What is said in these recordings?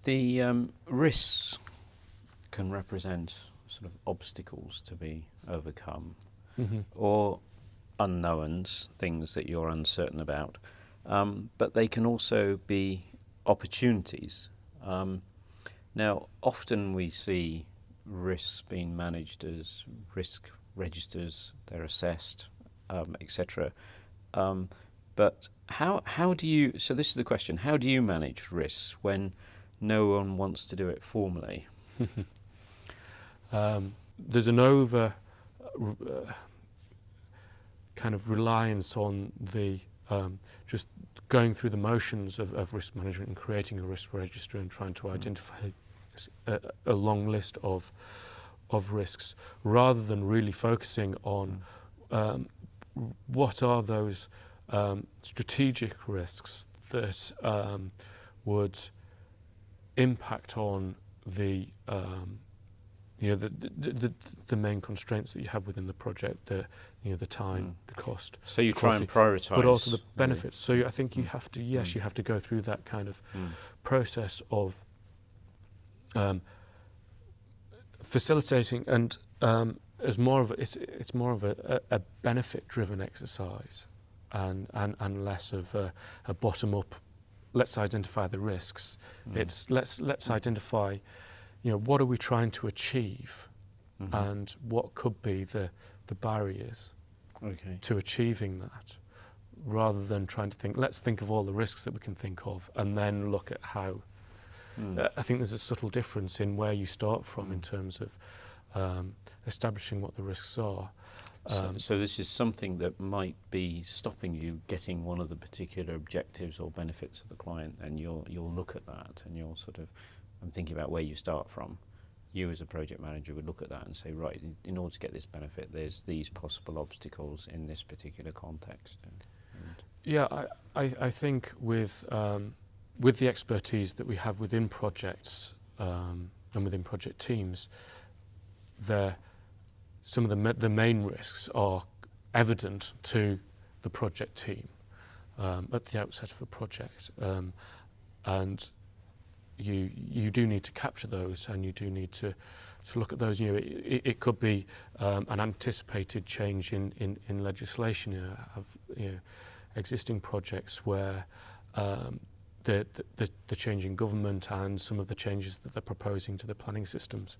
The risks can represent sort of obstacles to be overcome, or unknowns, things that you're uncertain about, but they can also be opportunities. Now, often we see risks being managed as risk registers, they're assessed, etc. But how do you, so this is the question, how do you manage risks when no one wants to do it formally? There's an kind of reliance on the just going through the motions of risk management and creating a risk register and trying to identify a long list of risks, rather than really focusing on what are those strategic risks that would impact on the the main constraints that you have within the project, the time, the cost. So you try and prioritise, but also the benefits. So I think you have to, you have to go through that kind of process of facilitating, and as more of it's more of a benefit-driven exercise, and less of a bottom-up. Let's identify the risks. It's let's identify, what are we trying to achieve, and what could be the barriers to achieving that, rather than trying to think, let's think of all the risks that we can think of, and then look at how. I think there's a subtle difference in where you start from in terms of establishing what the risks are. So this is something that might be stopping you getting one of the particular objectives or benefits of the client, and you'll look at that, and you'll sort of, I'm thinking about where you start from. You as a project manager would look at that and say, right, in order to get this benefit, there's these possible obstacles in this particular context. Yeah, I think with the expertise that we have within projects and within project teams, some of the main risks are evident to the project team at the outset of a project, and you do need to capture those, and you do need to look at those. It could be an anticipated change in legislation of existing projects where the change in government and some of the changes that they're proposing to the planning systems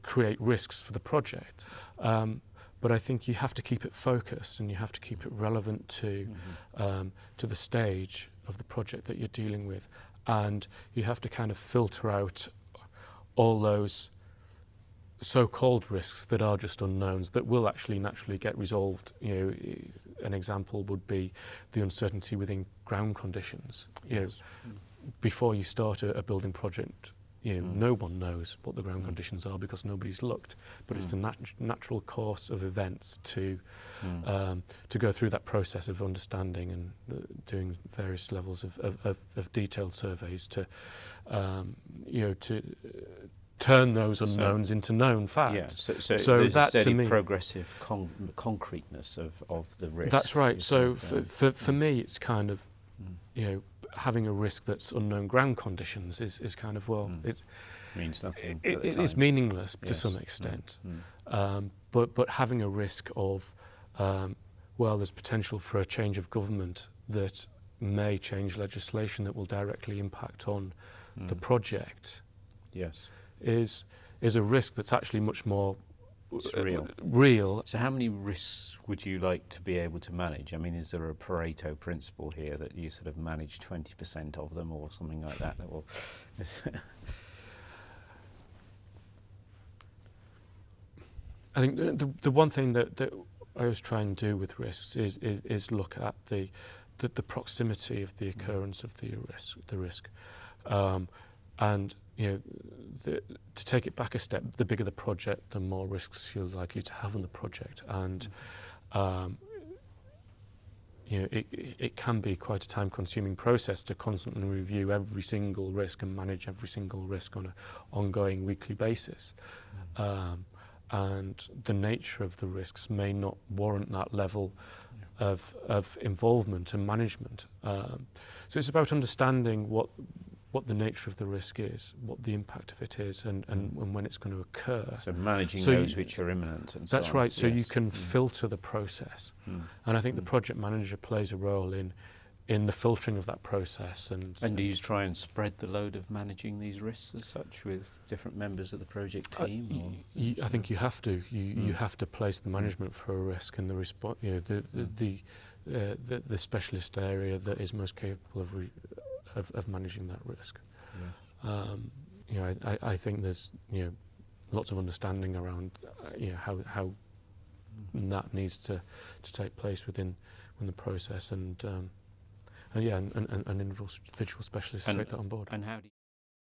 create risks for the project. But I think you have to keep it focused, and you have to keep it relevant to the stage of the project that you're dealing with, and you have to kind of filter out all those so-called risks that are just unknowns that will actually naturally get resolved. An example would be the uncertainty within ground conditions. Before you start a building project, no one knows what the ground conditions are because nobody's looked, but it's the natural course of events to go through that process of understanding and doing various levels of detailed surveys to turn those unknowns into known facts. So there's a steady progressive concreteness of the risk. That's right. So for me, it's kind of having a risk that's unknown ground conditions is kind of, it means nothing. It is meaningless to some extent. But having a risk of, there's potential for a change of government that may change legislation that will directly impact on the project. Yes. Is a risk that's actually much more real. So how many risks would you like to be able to manage? I mean, is there a Pareto principle here that you sort of manage 20% of them or something like that? I think the one thing that I was trying to do with risks is look at the proximity of the occurrence of the risk, and to take it back a step, the bigger the project, the more risks you're likely to have on the project, and it can be quite a time-consuming process to constantly review every single risk and manage every single risk on an ongoing weekly basis, and the nature of the risks may not warrant that level of involvement and management. So it's about understanding what the nature of the risk is, what the impact of it is, and when it's going to occur. So managing those which are imminent and so on. That's right, so you can filter the process. And I think the project manager plays a role in the filtering of that process. And do you try and spread the load of managing these risks as such with different members of the project team? I think you have to. You have to place the management for a risk and the the specialist area that is most capable of managing that risk. I think there's lots of understanding around how that needs to take place within the process, and individual specialists take that on board. And how do you